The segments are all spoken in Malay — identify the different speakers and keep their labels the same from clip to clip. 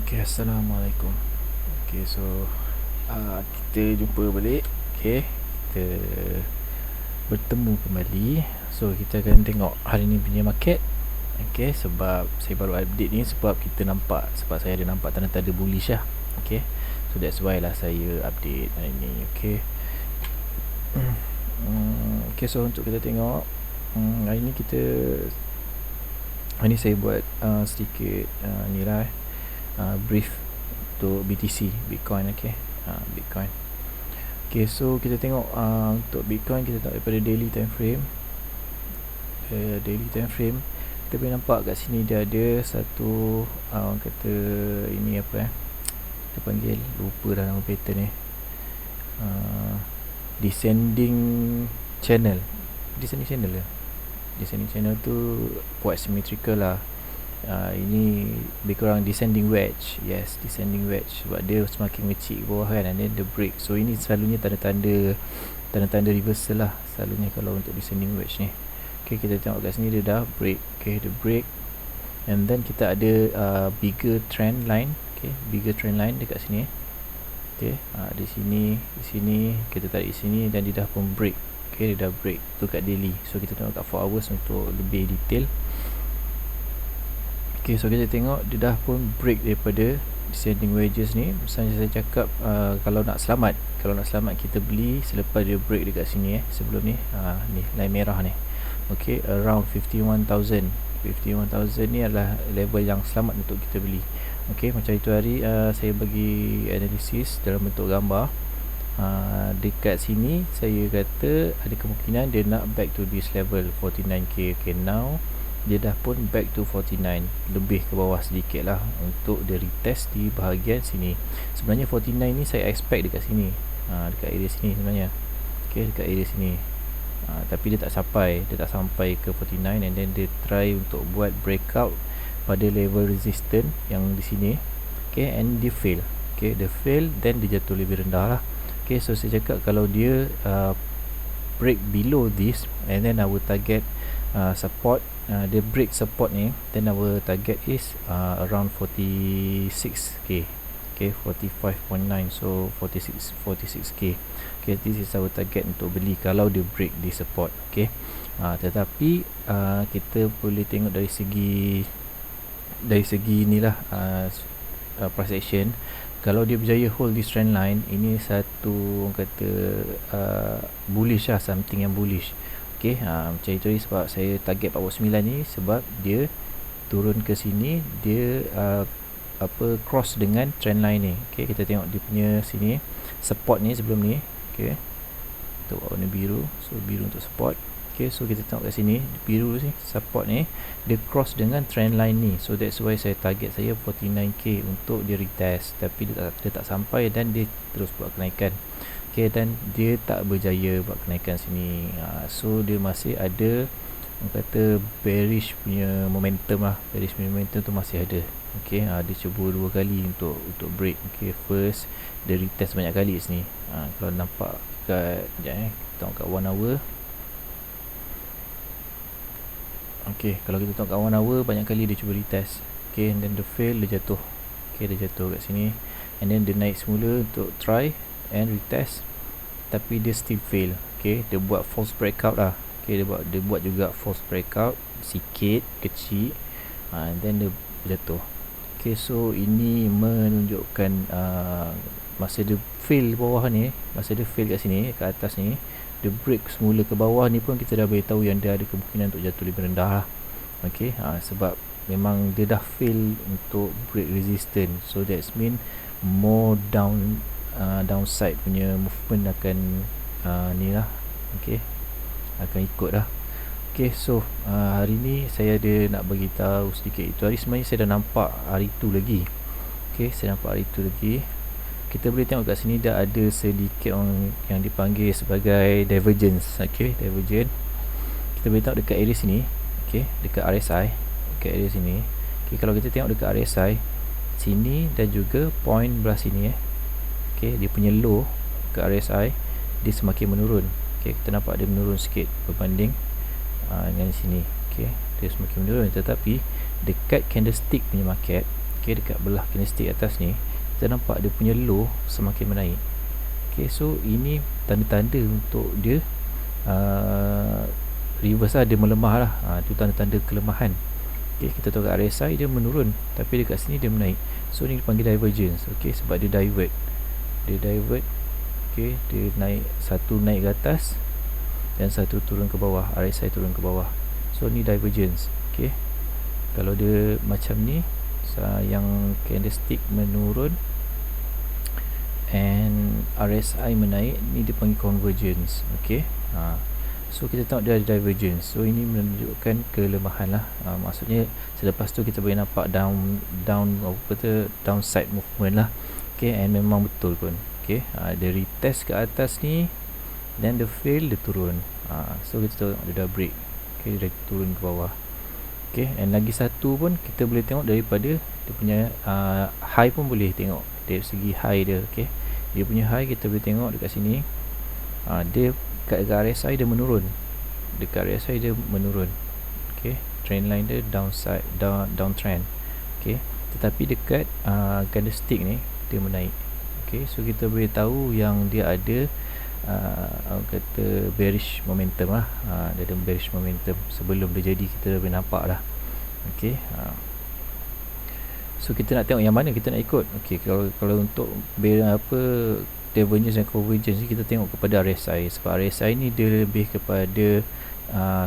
Speaker 1: Okay, Assalamualaikum. Okay, so kita jumpa balik. Okay, kita bertemu kembali. So kita akan tengok hari ni punya market. Okay, sebab saya baru update ni sebab saya ada nampak tanda-tanda bullish lah. Okay, so that's why lah saya update hari ni. Okay. Okay, so untuk kita tengok hari ni saya buat sedikit ni lah brief untuk BTC, Bitcoin. Okay, Bitcoin. Okay, so kita tengok untuk Bitcoin, kita tengok daripada daily time frame. Daily time frame kita boleh nampak kat sini dia ada satu orang kata ini apa dia panggil, lupa dah nama pattern ni, descending channel tu quite symmetrical lah. Ini lebih kurang descending wedge. Yes, descending wedge, sebab dia semakin kecil ke bawah kan, and then the break. So ini selalunya tanda-tanda reversal lah selalunya kalau untuk descending wedge ni. Okay, kita tengok kat sini dia dah break. Okay, the break, and then kita ada bigger trend line. Okay, bigger trend line dekat sini. Okay, di sini kita tarik sini dan dia dah pun break. Okay, dia dah break tu kat daily. So kita tengok kat 4 hours untuk lebih detail. Okay, so kita tengok dia dah pun break daripada descending wedges ni. Misalnya saya cakap kalau nak selamat kita beli selepas dia break dekat sini sebelum ni, ni line merah ni. Okay, around 51,000 ni adalah level yang selamat untuk kita beli. Okay, macam itu hari saya bagi analisis dalam bentuk gambar. Dekat sini saya kata ada kemungkinan dia nak back to this level 49k. Okay, now dia dah pun back to 49, lebih ke bawah sedikit lah untuk dia retest di bahagian sini. Sebenarnya 49 ni saya expect dekat sini, dekat area sini sebenarnya. Okay, dekat area sini, tapi dia tak sampai ke 49, and then dia try untuk buat breakout pada level resistance yang di sini. Okay, and dia fail. Okay, dia fail, then dia jatuh lebih rendah lah. Okay, so saya cakap kalau dia break below this, and then our target support, dia break support ni, then our target is around 46k. Okay, 45.9, so 46k. Okay, this is our target untuk beli kalau dia break di support. Okay, tetapi kita boleh tengok dari segi inilah price action. Kalau dia berjaya hold this trend line, ini satu orang kata bullish lah, something yang bullish. Okay, macam itu ni sebab saya target 49 ni, sebab dia turun ke sini, dia cross dengan trend line ni. Okay, kita tengok dia punya sini support ni sebelum ni. Okay, untuk warna biru, so biru untuk support. Okay, so kita tengok kat sini biru ni support ni, dia cross dengan trend line ni. So that's why saya target 49k untuk dia retest, tapi dia tak sampai dan dia terus buat kenaikan. Okay, dan dia tak berjaya buat kenaikan sini. So dia masih ada orang kata bearish punya momentum lah. Bearish punya momentum tu masih ada. Okay, dia cuba 2 kali untuk break. Okay, first dia retest banyak kali sini. Kalau nampak kat kita tengok kat 1 hour. Okay, kalau kita tengok kat 1 hour, banyak kali dia cuba retest. Okay, and then dia fail, dia jatuh. Okay, dia jatuh kat sini, and then dia naik semula untuk try and retest, tapi dia still fail. Okay, dia buat false breakout lah. Okay, dia buat juga false breakout sikit kecil, and then dia jatuh. Okay, so ini menunjukkan masa dia fail bawah ni, masa dia fail kat sini, kat atas ni, dia break semula ke bawah ni pun kita dah beritahu yang dia ada kemungkinan untuk jatuh lebih rendah lah. Okay, sebab memang dia dah fail untuk break resistance, so that's mean more downside punya movement akan ni lah. Okay, akan ikut lah. Okay, so hari ni saya ada nak bagi tahu sedikit. Itu hari sebenarnya saya dah nampak hari tu lagi. Okay, saya nampak hari tu lagi. Kita boleh tengok kat sini dah ada sedikit orang yang dipanggil sebagai divergence. Okay, divergence kita boleh tengok dekat area sini. Okay, dekat RSI, dekat area sini. Okay, kalau kita tengok dekat RSI sini dan juga point belah sini okay, dia punya low ke RSI dia semakin menurun. Okay, kita nampak dia menurun sikit berbanding dengan sini. Okay, dia semakin menurun, tetapi dekat candlestick punya market, okay, dekat belah candlestick atas ni, kita nampak dia punya low semakin menaik. Okay, so ini tanda-tanda untuk dia reverse lah, dia melemah lah. Itu tanda-tanda kelemahan. Okay, kita tahu kat RSI dia menurun, tapi dekat sini dia menaik. So ni dipanggil divergence. Okay, sebab dia divert. Okay, dia naik, satu naik ke atas dan satu turun ke bawah. RSI turun ke bawah. So ni divergence. Okay, kalau dia macam ni, yang candlestick menurun and RSI menaik, ni dipanggil convergence. Okay, so kita tengok dia ada divergence. So ini menunjukkan kelemahan lah. Maksudnya selepas tu kita boleh nampak downside movement lah. Okay, and memang betul pun. Okay, dia retest ke atas ni, then dia fail, dia turun. So kita tengok dia dah break. Okay, dia turun ke bawah. Okay, and lagi satu pun kita boleh tengok daripada dia punya high pun boleh tengok dari segi high dia. Okay, dia punya high kita boleh tengok dekat sini. Dia dekat RSI dia menurun. Okay, trend line dia downtrend. Okay, tetapi dekat candlestick ni dia menaik. Okay, so kita boleh tahu yang dia ada kata bearish momentum lah. Dia ada bearish momentum. Sebelum dia jadi kita dah boleh nampak lah. Okay, so kita nak tengok yang mana kita nak ikut. Okay, kalau untuk divergence dan convergence ni, kita tengok kepada RSI. Sebab RSI ni dia lebih kepada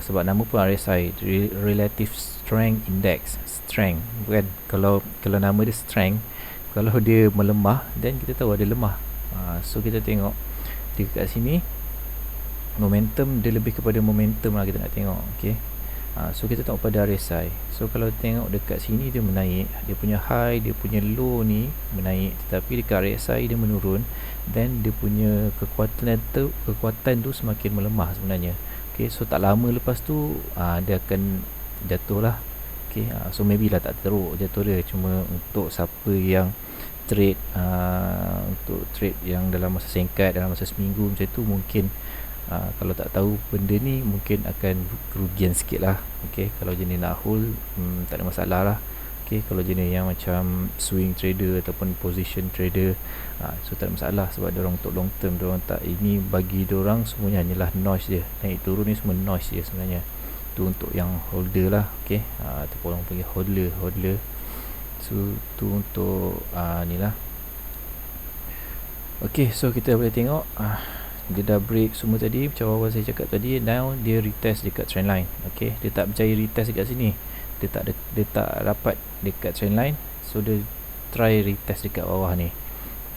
Speaker 1: sebab nama pun RSI, Relative Strength Index. Strength, bukan? Kalau nama dia strength, kalau dia melemah, then kita tahu ada lemah. So kita tengok dekat sini, momentum dia lebih kepada momentum lah kita nak tengok. Okay, so kita tengok pada RSI. So kalau tengok dekat sini dia menaik, dia punya high, dia punya low ni menaik, tetapi dekat RSI dia menurun, then dia punya kekuatan tu semakin melemah sebenarnya. Okay, so tak lama lepas tu dia akan jatuh lah. Okay, so maybe lah tak teruk jatuh dia, cuma untuk siapa yang trade untuk trade yang dalam masa singkat, dalam masa seminggu macam tu, mungkin kalau tak tahu benda ni mungkin akan kerugian sikit lah. Okay, kalau jenis nak hold, tak ada masalah lah. Okay, kalau jenis yang macam swing trader ataupun position trader, so tak ada masalah, sebab diorang untuk long term, diorang tak, ini bagi diorang semuanya hanyalah noise je. Naik turun ni semua noise je sebenarnya. Tu untuk yang holder lah. Okay, ataupun orang panggil hodler. So tu untuk ni lah. Okay, so kita boleh tengok dia dah break semua tadi, macam awal saya cakap tadi. Now dia retest dekat trendline. Okay, dia tak berjaya retest dekat sini, dia tak dapat dekat trendline, so dia try retest dekat bawah ni.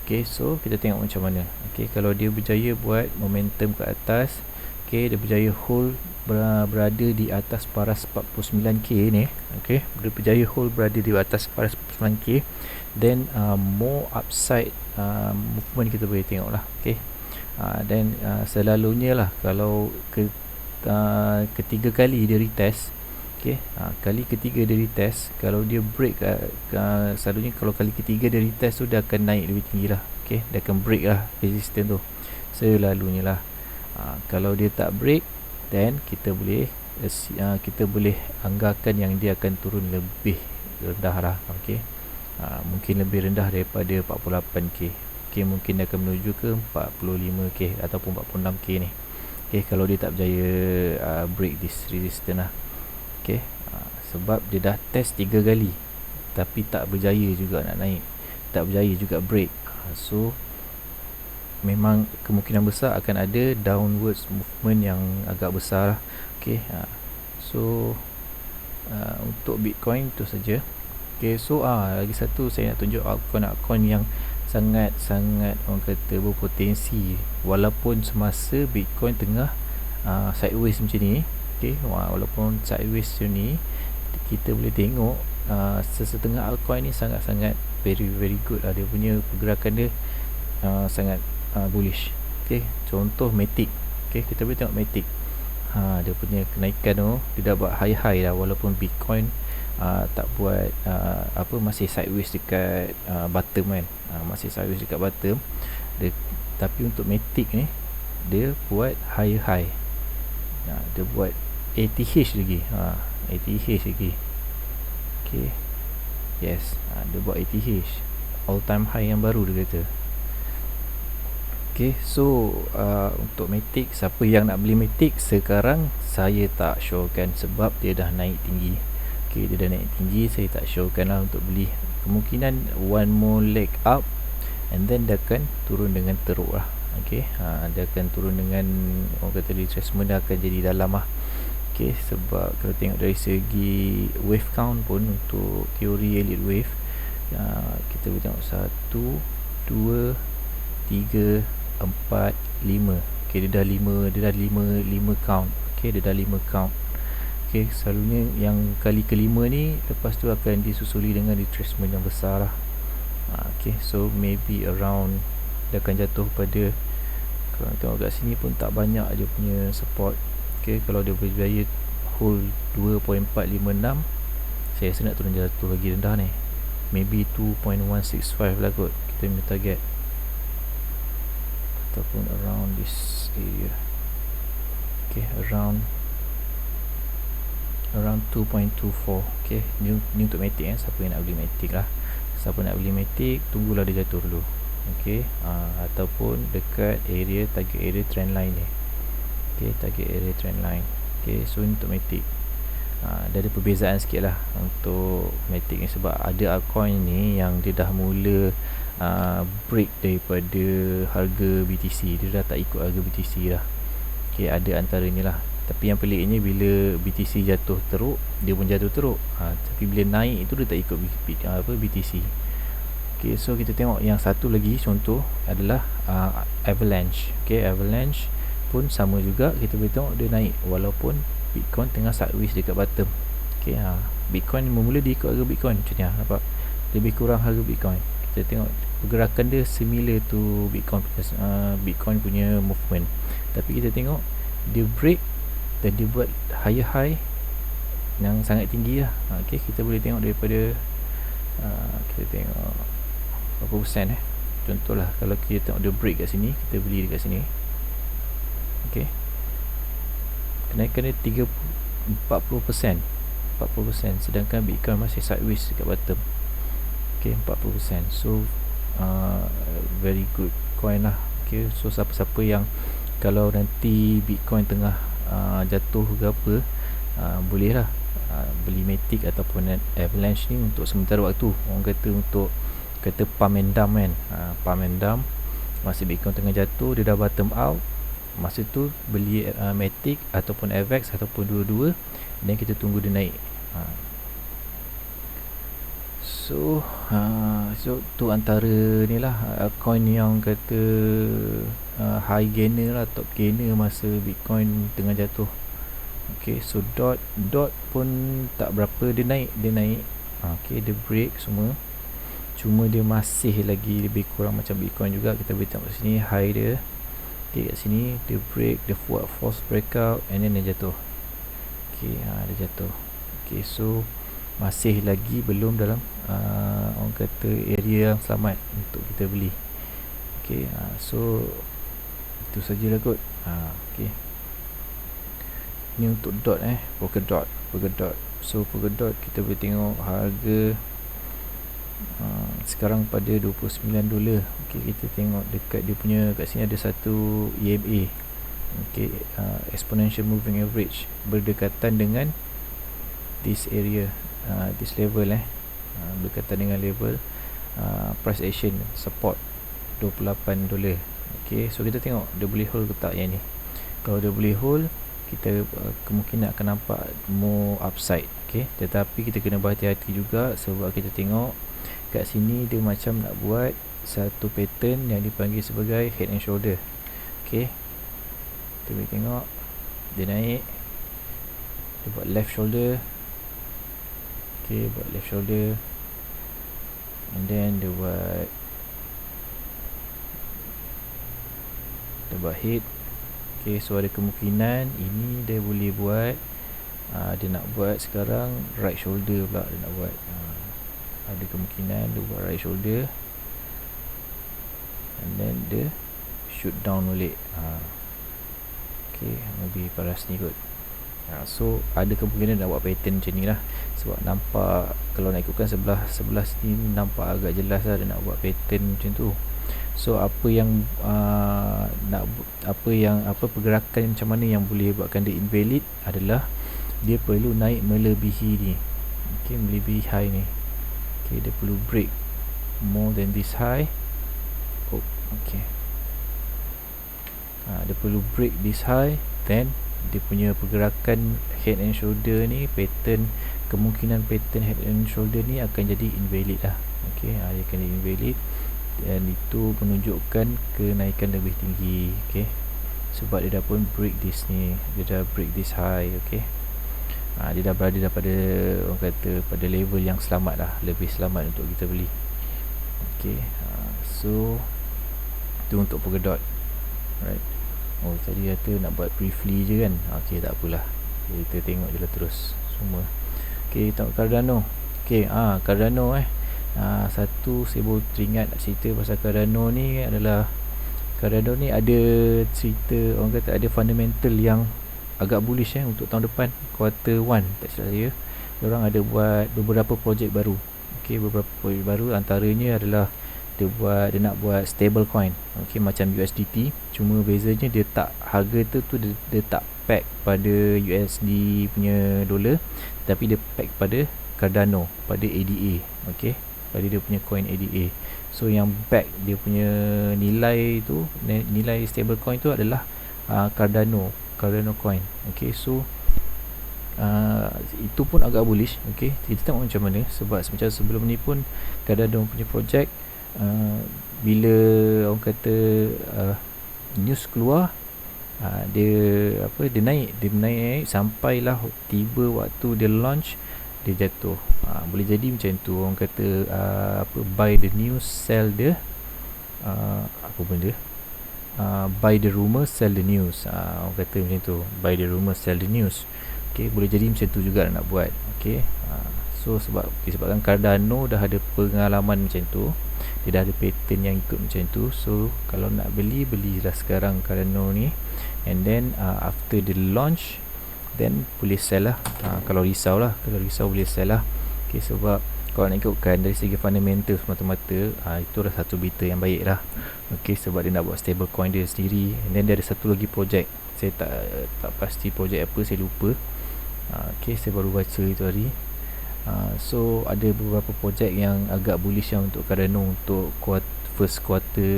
Speaker 1: Okay, so kita tengok macam mana. Okay, kalau dia berjaya buat momentum ke atas, okay, dia berjaya hold berada di atas paras 49k ni. Okay, dia berjaya hold berada di atas paras 49k, then more upside movement kita boleh tengok lah. Okay, dan selalunya lah kalau ketiga kali dia retest, okay, kali ketiga dia retest, kalau dia break selalunya kalau kali ketiga dia retest tu dia akan naik lebih tinggi lah. Okay, dia akan break lah resistance tu selalunya lah. Kalau dia tak break, then kita boleh anggarkan yang dia akan turun lebih rendah lah. Okay, mungkin lebih rendah daripada 48k. Okay, mungkin dia akan menuju ke 45k ataupun 46k ni. Okay, kalau dia tak berjaya break this resistance lah. Okay, sebab dia dah test 3 kali tapi tak berjaya juga nak naik, tak berjaya juga break. So memang kemungkinan besar akan ada downwards movement yang agak besar lah. Okay, so untuk Bitcoin tu saja. Okay, so lagi satu saya nak tunjuk altcoin yang sangat-sangat orang kata berpotensi walaupun semasa Bitcoin tengah sideways macam ni. Okay, walaupun sideways macam ni, kita boleh tengok sesetengah altcoin ni sangat-sangat very good lah. Dia punya pergerakan dia sangat bullish. Okay, contoh Matic. Okay, kita boleh tengok Matic. Dia punya kenaikan tu, dia dah buat high lah, walaupun Bitcoin tak buat masih sideways dekat bottom kan. Masih sideways dekat bottom dia, tapi untuk Matic ni dia buat high. Dia buat ATH lagi. ATH lagi. Okay, Yes, dia buat ATH, all time high yang baru dia kata. Okay, so untuk Matic, siapa yang nak beli Matic sekarang saya tak showkan sebab dia dah naik tinggi. Okay, dia dah naik tinggi, saya tak showkan lah untuk beli. Kemungkinan one more leg up and then dia akan turun dengan teruk lah. Okay, dia akan turun dengan, orang kata retracement dia akan jadi dalam lah. Okay, sebab kalau tengok dari segi wave count pun untuk teori elite wave, kita boleh tengok 1, 2, 3, 4, 5. Okay, dia dah 5 count. Okay, dia dah 5 count. Okay, selalunya yang kali kelima ni lepas tu akan disusuli dengan retracement yang besar lah. Okay, so maybe around dia akan jatuh pada, kalau tengok kat sini pun tak banyak dia punya support. Okay, kalau dia berjaya hold 2.456, saya rasa nak turun jatuh lagi rendah ni, maybe 2.165 lah kot kita punya target, ataupun around this area. Okay, around 2.24. Okay, ni untuk Matic siapa yang nak beli Matic lah. Siapa nak beli Matic, tunggulah dia jatuh dulu. Okay, ataupun dekat area target area trend line ni. Okay, target area trend line. Okay, so untuk Matic, dia ada perbezaan sikit lah untuk Matic ni, sebab ada altcoin ni yang dia dah mula break daripada harga BTC, dia dah tak ikut harga BTC dah. Okay, ada antara ni lah. Tapi yang peliknya bila BTC jatuh teruk, dia pun jatuh teruk. Tapi bila naik itu dia tak ikut BTC. Okay, so kita tengok yang satu lagi contoh adalah Avalanche. Okay, Avalanche pun sama juga, kita boleh tengok dia naik walaupun Bitcoin tengah sideways dekat bottom. Okay, Bitcoin bermula dia ikut harga Bitcoin, macam ni nampak, lebih kurang harga Bitcoin. Kita tengok pergerakan dia similar to Bitcoin punya movement. Tapi kita tengok dia break dan dia buat higher high yang sangat tinggi lah. Okay, kita boleh tengok daripada kita tengok berapa persen contohlah, kalau kita tengok dia break kat sini, kita beli dekat sini. Okay, kenaikan dia 40%, sedangkan Bitcoin masih sideways dekat bottom. Okay, 40%. So very good coin lah. Okay, so siapa-siapa yang kalau nanti Bitcoin tengah jatuh ke apa, boleh lah beli Matic ataupun Avalanche ni untuk sementara waktu. Orang kata untuk pump and dump kan, pump and dump masa Bitcoin tengah jatuh, dia dah bottom out, masa tu beli Matic ataupun AVAX ataupun dua-dua, dan kita tunggu dia naik. So tu antara ni lah coin yang kata high gainer lah, top gainer masa Bitcoin tengah jatuh. Okay, so dot pun tak berapa dia naik. Okay, dia break semua, cuma dia masih lagi lebih kurang macam Bitcoin juga. Kita boleh tengok sini high dia. Okay, kat sini dia break, dia buat false breakout and then dia jatuh. Okay, dia jatuh. Okay, so masih lagi belum dalam orang kata area yang selamat untuk kita beli. Okay, so itu sajalah kot. Okay, ni untuk dot Polkadot. So Polkadot kita boleh tengok harga sekarang pada $29. Okay, kita tengok dekat dia punya, kat sini ada satu EMA. Okay, exponential moving average berdekatan dengan this area, this level berdekatan dengan level price action support $28. Okay, so kita tengok dia boleh hold ke tak yang ni. Kalau dia boleh hold, kita kemungkinan akan nampak more upside. Okay, tetapi kita kena berhati-hati juga, sebab kita tengok kat sini dia macam nak buat satu pattern yang dipanggil sebagai head and shoulder. Okay, kita boleh tengok dia naik, dia buat left shoulder. Okay, buat left shoulder, and then dia buat head. Okay, so ada kemungkinan ini dia boleh buat dia nak buat sekarang right shoulder pula dia nak buat. Ada kemungkinan dia buat right shoulder and then dia shoot down balik. Okay, maybe paras ni kot. So ada kemungkinan nak buat pattern macam ni lah, sebab nampak kalau nak ikutkan sebelah sini nampak agak jelas lah dia nak buat pattern macam tu. So apa yang pergerakan macam mana yang boleh buatkan dia invalid adalah dia perlu naik melebihi ni, melebihi high ni. Dia perlu break more than this high. Dia perlu break this high, then dia punya pergerakan head and shoulder ni, kemungkinan pattern head and shoulder ni akan jadi invalid lah. Dia akan jadi invalid, dan itu menunjukkan kenaikan lebih tinggi. Sebab dia dah pun break this ni, dia dah break this high. Dia dah berada pada, orang kata, pada level yang selamat lah, lebih selamat untuk kita beli. So itu untuk polka dot. Alright. Tadi kata nak buat briefly je kan. Tak apalah, kita tengok je lah terus semua. Tengok Cardano. Cardano satu saya baru teringat nak cerita pasal Cardano ni adalah, Cardano ni ada cerita, orang kata ada fundamental yang agak bullish untuk tahun depan, quarter 1 tak silap saya. Diorang ada buat beberapa projek baru. Beberapa projek baru antaranya adalah dia nak buat stable coin, macam USDT, cuma bezanya dia tak, harga tu dia tak peg pada USD punya dolar, tapi dia peg pada Cardano, pada ADA, pada dia punya coin ADA. So yang back dia punya nilai tu, nilai stable coin tu adalah Cardano coin. So itu pun agak bullish. Kita tengok macam mana, sebab macam sebelum ni pun Cardano punya projek, bila orang kata news keluar, dia naik sampailah tiba waktu dia launch, dia jatuh. Boleh jadi macam tu, orang kata buy the news, sell the buy the rumor, sell the news. Orang kata macam tu, buy the rumor, sell the news. Boleh jadi macam tu juga nak buat. So disebabkan Cardano dah ada pengalaman macam tu, dia dah ada pattern yang ikut macam tu. So kalau nak belilah sekarang Cardano ni, and then after the launch, then boleh sell lah. Kalau risau boleh sell lah. Sebab kalau nak ikutkan dari segi fundamental semata-mata, itu dah satu berita yang baik lah. Sebab dia nak buat stable coin dia sendiri, and then dia ada satu lagi projek, saya tak pasti projek apa, saya lupa. Saya baru baca itu hari. So ada beberapa projek yang agak bullish untuk Cardano untuk first quarter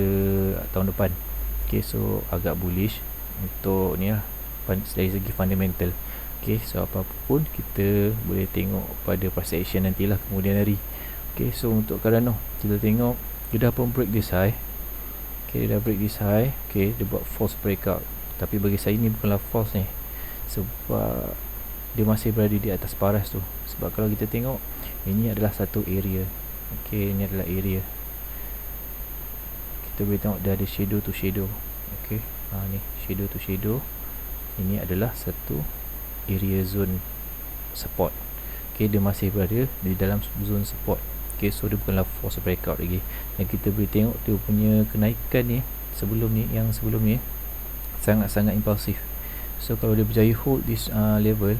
Speaker 1: tahun depan. So agak bullish untuk ni lah, dari segi fundamental. So apa pun kita boleh tengok pada price action nantilah kemudian hari. So untuk Cardano kita tengok dia dah pun break this high. Dia dah break this high. Dia buat false breakout, tapi bagi saya ni bukanlah false ni, sebab dia masih berada di atas paras tu. Sebab kalau kita tengok, ini adalah satu area. Ini adalah area. Kita boleh tengok dia ada shadow to shadow. Ni shadow to shadow. Ini adalah satu area zone support. Dia masih berada di dalam zone support. So dia bukanlah false breakout lagi. Dan kita boleh tengok dia punya kenaikan ni, yang sebelum ni sangat-sangat impulsif. So kalau dia berjaya hold this level,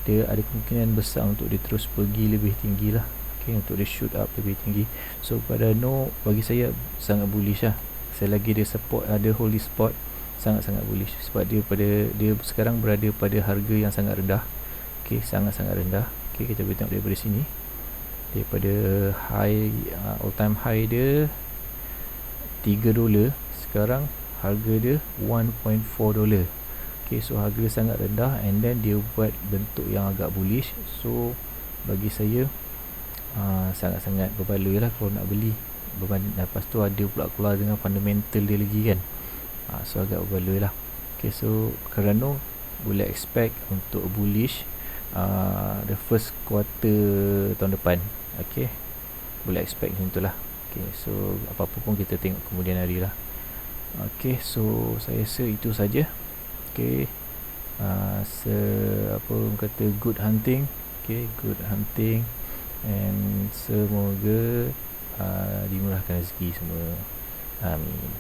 Speaker 1: dia ada kemungkinan besar untuk dia terus pergi lebih tinggi lah. Untuk dia shoot up lebih tinggi. So Cardano bagi saya sangat bullish lah. Selagi dia support, ada hold this spot, sangat-sangat bullish. Sebab dia sekarang berada pada harga yang sangat rendah. Sangat-sangat rendah. Kita boleh tengok daripada sini, daripada high, all time high dia $3, sekarang harga dia $1.4. So harga sangat rendah, and then dia buat bentuk yang agak bullish. So bagi saya sangat-sangat berbaloi lah kalau nak beli. Lepas tu ada pula keluar dengan fundamental dia lagi kan. So agak berbaloi lah. So Cardano boleh expect untuk bullish the first quarter tahun depan. Boleh expect macam tu lah. So apa-apa pun kita tengok kemudian hari lah. So saya rasa itu saja. Apa orang kata, good hunting. Good hunting, and semoga dimurahkan rezeki semua. Amin.